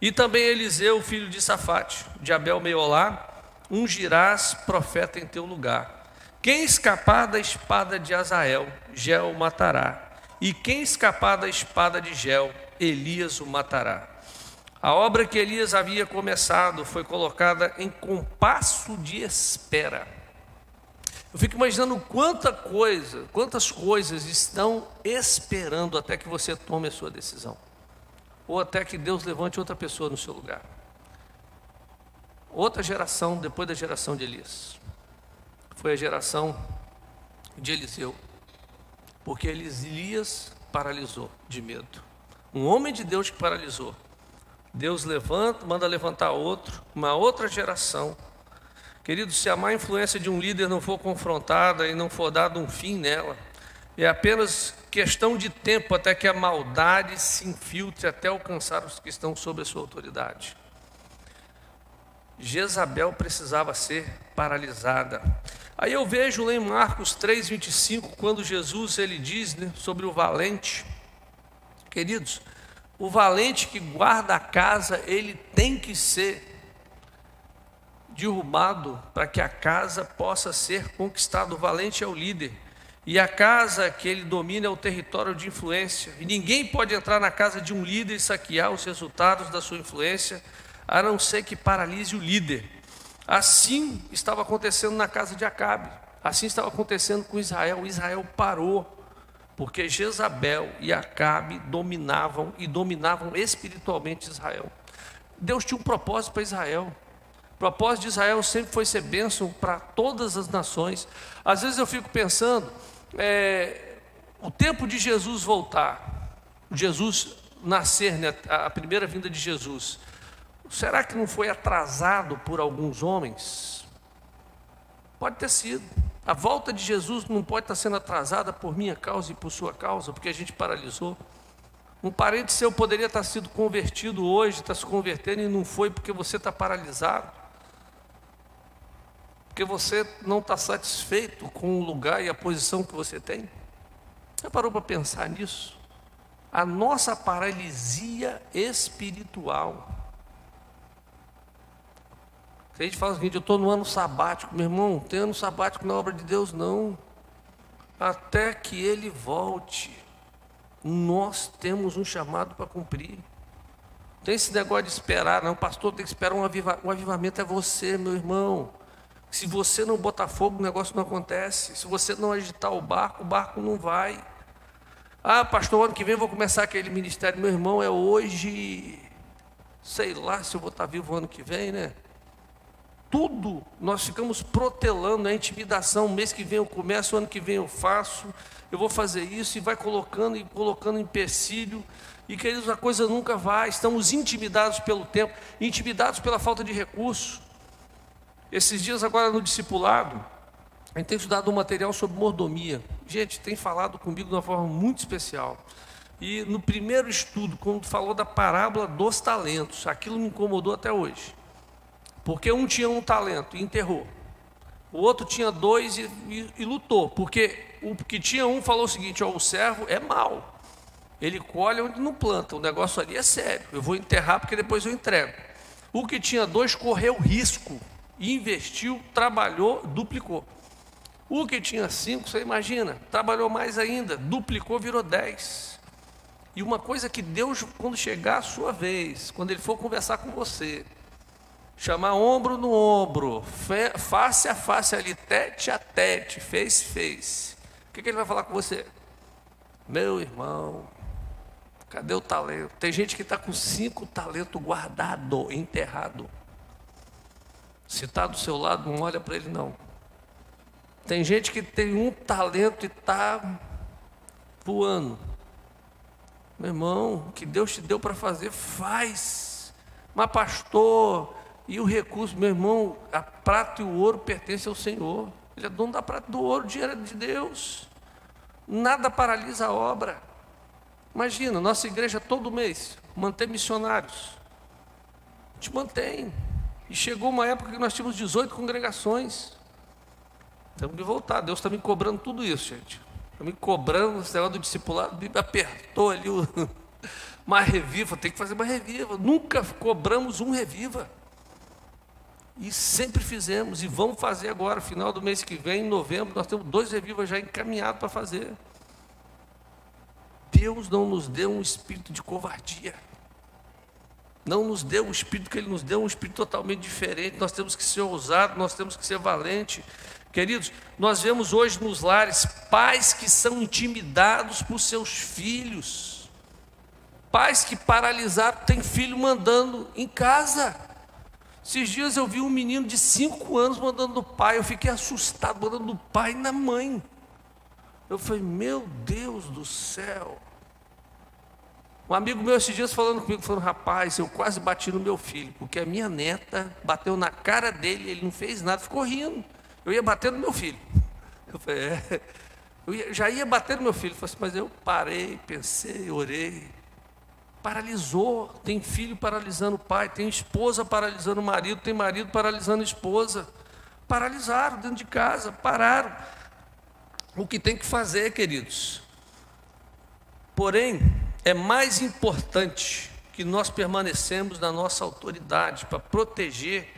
e também Eliseu, filho de Safate, de Abel-Meolá, ungirás profeta em teu lugar. Quem escapar da espada de Azael, Geu o matará, e quem escapar da espada de Geu, Elias o matará. A obra que Elias havia começado foi colocada em compasso de espera. Eu fico imaginando quantas coisas estão esperando até que você tome a sua decisão, ou até que Deus levante outra pessoa no seu lugar. Outra geração, depois da geração de Elias, foi a geração de Eliseu, porque Elias paralisou de medo. Um homem de Deus que paralisou. Deus manda levantar uma outra geração. Queridos, se a má influência de um líder não for confrontada e não for dado um fim nela, é apenas questão de tempo até que a maldade se infiltre até alcançar os que estão sob a sua autoridade. Jezabel precisava ser paralisada. Aí eu vejo lá em Marcos 3:25, quando Jesus ele diz, sobre o valente. Queridos, o valente que guarda a casa, ele tem que ser derrubado para que a casa possa ser conquistada. O valente é o líder, e a casa que ele domina é o território de influência, e ninguém pode entrar na casa de um líder e saquear os resultados da sua influência, a não ser que paralise o líder. Assim estava acontecendo na casa de Acabe, assim estava acontecendo com Israel. Israel parou, porque Jezabel e Acabe dominavam espiritualmente Israel. Deus tinha um propósito para Israel. O propósito de Israel sempre foi ser bênção para todas as nações. Às vezes eu fico pensando, o tempo de Jesus voltar, Jesus nascer, a primeira vinda de Jesus, será que não foi atrasado por alguns homens? Pode ter sido. A volta de Jesus não pode estar sendo atrasada por minha causa e por sua causa, porque a gente paralisou. Um parente seu poderia estar sido convertido hoje, está se convertendo e não foi porque você está paralisado, porque você não está satisfeito com o lugar e a posição que você tem. Você parou para pensar nisso? A nossa paralisia espiritual. Se a gente fala o seguinte, eu estou no ano sabático, meu irmão, não tem ano sabático na obra de Deus, não. Até que Ele volte, nós temos um chamado para cumprir. Não tem esse negócio de esperar, não, pastor, tem que esperar um avivamento. O avivamento é você, meu irmão. Se você não botar fogo, o negócio não acontece. Se você não agitar o barco não vai. Ah, pastor, ano que vem eu vou começar aquele ministério. Meu irmão, é hoje, sei lá se eu vou estar vivo ano que vem, né? Tudo nós ficamos protelando a intimidação. Mês que vem eu começo, ano que vem eu faço, eu vou fazer isso, e vai colocando empecilho. E queridos, a coisa nunca vai. Estamos intimidados pelo tempo, intimidados pela falta de recursos. Esses dias agora no discipulado, a gente tem estudado um material sobre mordomia. Gente, tem falado comigo de uma forma muito especial. E no primeiro estudo, quando falou da parábola dos talentos, aquilo me incomodou até hoje. Porque um tinha um talento e enterrou, o outro tinha 2 e lutou, porque o que tinha um falou o seguinte, o servo é mau, ele colhe onde não planta, o negócio ali é sério, eu vou enterrar porque depois eu entrego. O que tinha 2 correu risco, investiu, trabalhou, duplicou. O que tinha 5, você imagina, trabalhou mais ainda, duplicou, virou 10. E uma coisa que Deus, quando chegar a sua vez, quando Ele for conversar com você, chamar ombro no ombro, face a face ali, tete a tete, face. O que ele vai falar com você? Meu irmão, Cadê o talento? Tem gente que está com 5 talentos guardado, enterrado. Se está do seu lado, não olha para ele não. Tem gente que tem 1 talento e está voando. Meu irmão, o que Deus te deu para fazer, faz. Mas pastor, e o recurso? Meu irmão, a prata e o ouro pertencem ao Senhor. Ele é dono da prata e do ouro, o dinheiro é de Deus. Nada paralisa a obra. Imagina, nossa igreja todo mês mantém missionários. A gente mantém. E chegou uma época que nós tínhamos 18 congregações. Temos que voltar. Deus está me cobrando tudo isso, gente. Está me cobrando esse negócio do discipulado. Me apertou ali mais reviva. Tem que fazer mais reviva. Nunca cobramos um reviva. E sempre fizemos. E vamos fazer agora, final do mês que vem, em novembro, nós temos 2 revivas já encaminhados para fazer. Deus não nos deu um espírito de covardia. Não nos deu um espírito que Ele nos deu, um espírito totalmente diferente. Nós temos que ser ousados, nós temos que ser valentes. Queridos, nós vemos hoje nos lares pais que são intimidados por seus filhos. Pais que paralisaram, tem filho mandando em casa. Esses dias eu vi um menino de 5 anos mandando no pai. Eu fiquei assustado, mandando no pai e na mãe. Eu falei, meu Deus do céu. Um amigo meu esses dias falando comigo, falando, rapaz, eu quase bati no meu filho, porque a minha neta bateu na cara dele, ele não fez nada, ficou rindo. Eu ia bater no meu filho. Eu falei, já ia bater no meu filho. Eu falei assim, mas eu parei, pensei, orei. Paralisou. Tem filho paralisando o pai, tem esposa paralisando o marido, tem marido paralisando a esposa. Paralisaram dentro de casa, pararam. O que tem que fazer, queridos? Porém, é mais importante que nós permanecemos na nossa autoridade para proteger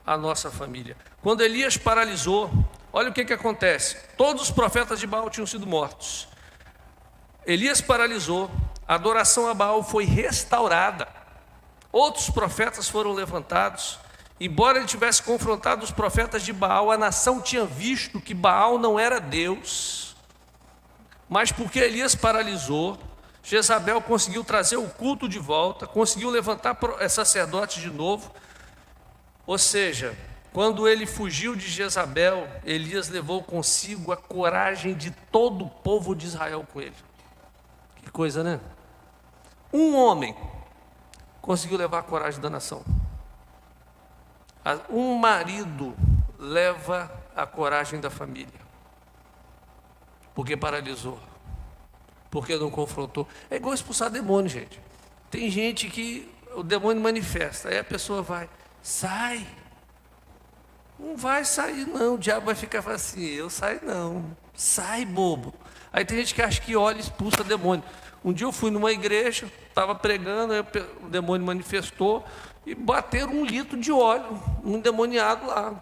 a nossa família. Quando Elias paralisou, olha o que acontece. Todos os profetas de Baal tinham sido mortos. Elias paralisou, a adoração a Baal foi restaurada. Outros profetas foram levantados. Embora ele tivesse confrontado os profetas de Baal, a nação tinha visto que Baal não era Deus. Mas porque Elias paralisou, Jezabel conseguiu trazer o culto de volta, conseguiu levantar sacerdotes de novo. Ou seja, quando ele fugiu de Jezabel, Elias levou consigo a coragem de todo o povo de Israel com ele. Que coisa, né? Um homem conseguiu levar a coragem da nação. Um marido leva a coragem da família. Porque paralisou. Porque não confrontou. É igual expulsar demônio, gente. Tem gente que o demônio manifesta, aí a pessoa vai, sai. Não vai sair não, o diabo vai ficar assim, eu saio não. Sai, bobo. Aí tem gente que acha que olha e expulsa demônio. Um dia eu fui numa igreja, estava pregando, aí o demônio manifestou e bateram 1 litro de óleo, um endemoniado lá.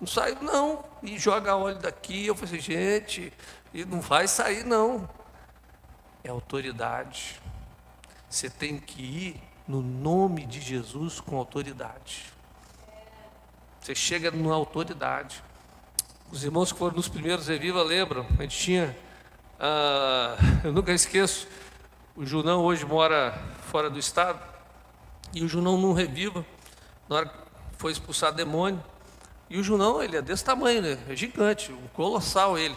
Não saiu não. E joga óleo daqui. Eu falei assim, gente, e não vai sair não. É autoridade. Você tem que ir no nome de Jesus com autoridade. Você chega na autoridade. Os irmãos que foram nos primeiros Reviva lembram, a gente tinha, eu nunca esqueço, o Junão hoje mora fora do estado, e o Junão não Reviva, na hora que foi expulsar demônio, e o Junão, ele é desse tamanho, né? É gigante, um colossal ele.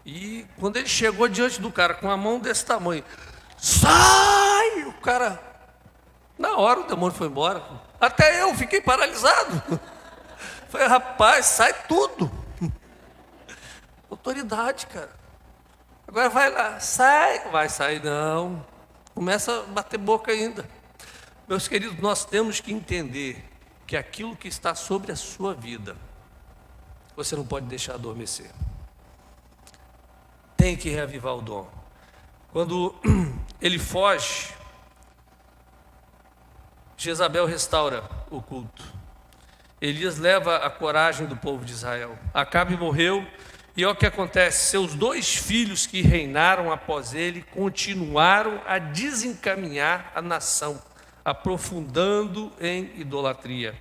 E quando ele chegou diante do cara com a mão desse tamanho, sai! O cara, na hora o demônio foi embora. Até eu fiquei paralisado. Falei, rapaz, sai tudo. Autoridade, cara. Agora vai lá, sai. Vai sair não. Começa a bater boca ainda. Meus queridos, nós temos que entender que aquilo que está sobre a sua vida, você não pode deixar adormecer. Tem que reavivar o dom. Quando ele foge, Jezabel restaura o culto. Elias leva a coragem do povo de Israel. Acabe morreu, e olha o que acontece. Seus 2 filhos que reinaram após ele continuaram a desencaminhar a nação, aprofundando em idolatria.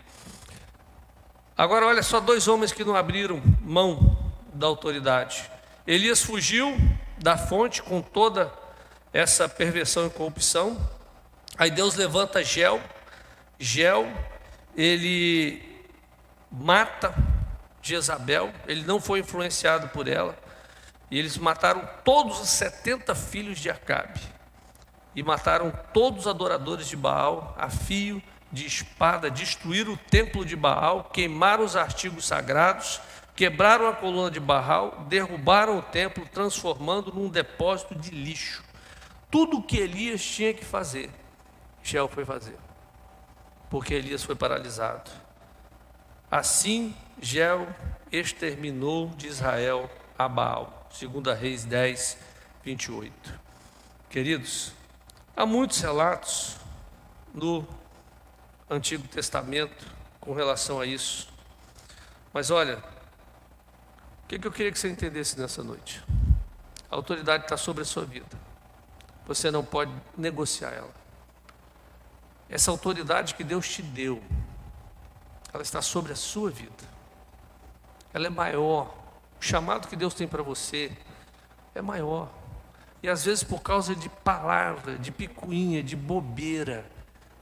Agora olha só, 2 homens que não abriram mão da autoridade. Elias fugiu da fonte com toda essa perversão e corrupção. Aí Deus levanta Geu, ele mata Jezabel, ele não foi influenciado por ela, e eles mataram todos os 70 filhos de Acabe, e mataram todos os adoradores de Baal, a fio de espada, destruíram o templo de Baal, queimaram os artigos sagrados, quebraram a coluna de Baal, derrubaram o templo, transformando num depósito de lixo. Tudo o que Elias tinha que fazer, Geu foi fazer, porque Elias foi paralisado. Assim, Geu exterminou de Israel a Baal. 2 Reis 10, 28. Queridos, há muitos relatos no Antigo Testamento com relação a isso. Mas olha, o que eu queria que você entendesse nessa noite? A autoridade está sobre a sua vida. Você não pode negociar ela. Essa autoridade que Deus te deu, ela está sobre a sua vida. Ela é maior. O chamado que Deus tem para você é maior. E às vezes por causa de palavra, de picuinha, de bobeira,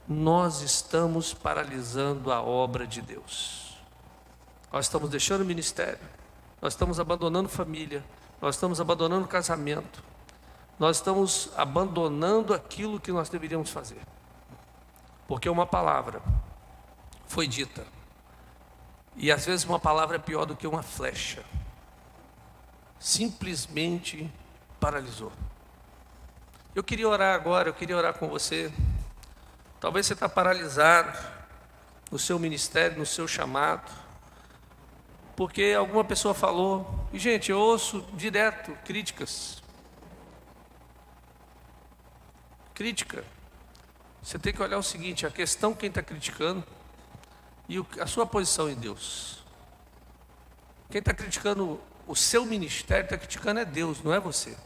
nós estamos paralisando a obra de Deus. Nós estamos deixando o ministério, nós estamos abandonando família, nós estamos abandonando casamento, nós estamos abandonando aquilo que nós deveríamos fazer. Porque uma palavra foi dita, e às vezes uma palavra é pior do que uma flecha, simplesmente paralisou. Eu queria orar agora, eu queria orar com você. Talvez você está paralisado no seu ministério, no seu chamado, porque alguma pessoa falou, e gente, eu ouço direto críticas. Crítica. Você tem que olhar o seguinte, a questão quem está criticando e a sua posição em Deus. Quem está criticando o seu ministério, está criticando é Deus, não é você.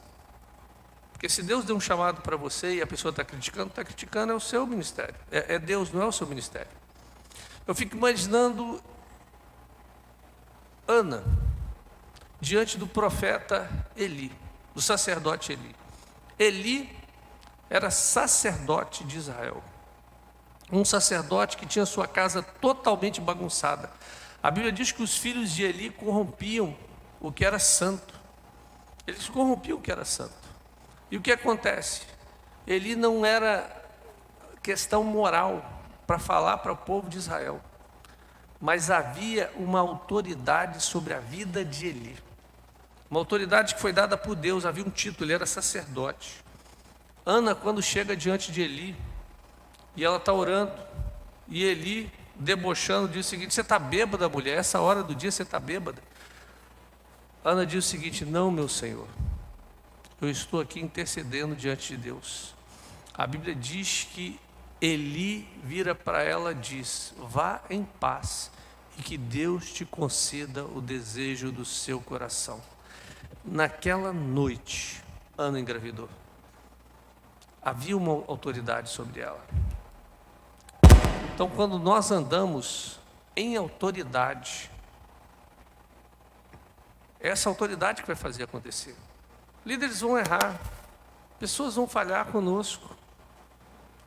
Porque se Deus deu um chamado para você e a pessoa está criticando é o seu ministério. É Deus, não é o seu ministério. Eu fico imaginando Ana, diante do profeta Eli, do sacerdote Eli. Eli era sacerdote de Israel. Um sacerdote que tinha sua casa totalmente bagunçada. A Bíblia diz que os filhos de Eli corrompiam o que era santo. Eles corrompiam o que era santo. E o que acontece? Eli não era questão moral para falar para o povo de Israel, mas havia uma autoridade sobre a vida de Eli. Uma autoridade que foi dada por Deus, havia um título, ele era sacerdote. Ana, quando chega diante de Eli, e ela está orando, e Eli, debochando, diz o seguinte: você está bêbada, mulher? Essa hora do dia você está bêbada? Ana diz o seguinte: não, meu Senhor, eu estou aqui intercedendo diante de Deus. A Bíblia diz que Eli vira para ela e diz: vá em paz e que Deus te conceda o desejo do seu coração. Naquela noite, Ana engravidou. Havia uma autoridade sobre ela. Então, quando nós andamos em autoridade, é essa autoridade que vai fazer acontecer. Líderes vão errar, pessoas vão falhar conosco,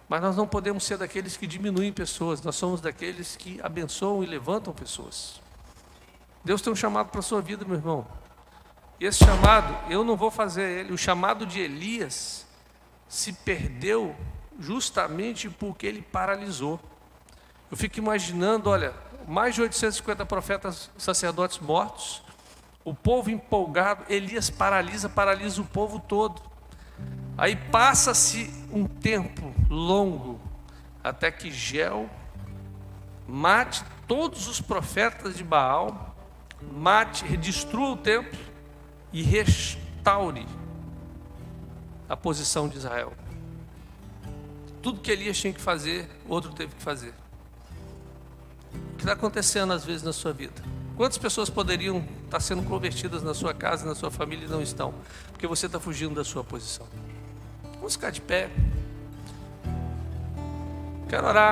mas nós não podemos ser daqueles que diminuem pessoas, nós somos daqueles que abençoam e levantam pessoas. Deus tem um chamado para a sua vida, meu irmão. E esse chamado, eu não vou fazer ele. O chamado de Elias se perdeu justamente porque ele paralisou. Eu fico imaginando, olha, mais de 850 profetas, sacerdotes mortos, o povo empolgado, Elias paralisa o povo todo. Aí passa-se um tempo longo, até que Geu mate todos os profetas de Baal, destrua o templo e restaure a posição de Israel. Tudo que Elias tinha que fazer, outro teve que fazer. O que está acontecendo às vezes na sua vida? Quantas pessoas poderiam estar sendo convertidas na sua casa, na sua família e não estão? Porque você está fugindo da sua posição. Vamos ficar de pé. Quero orar.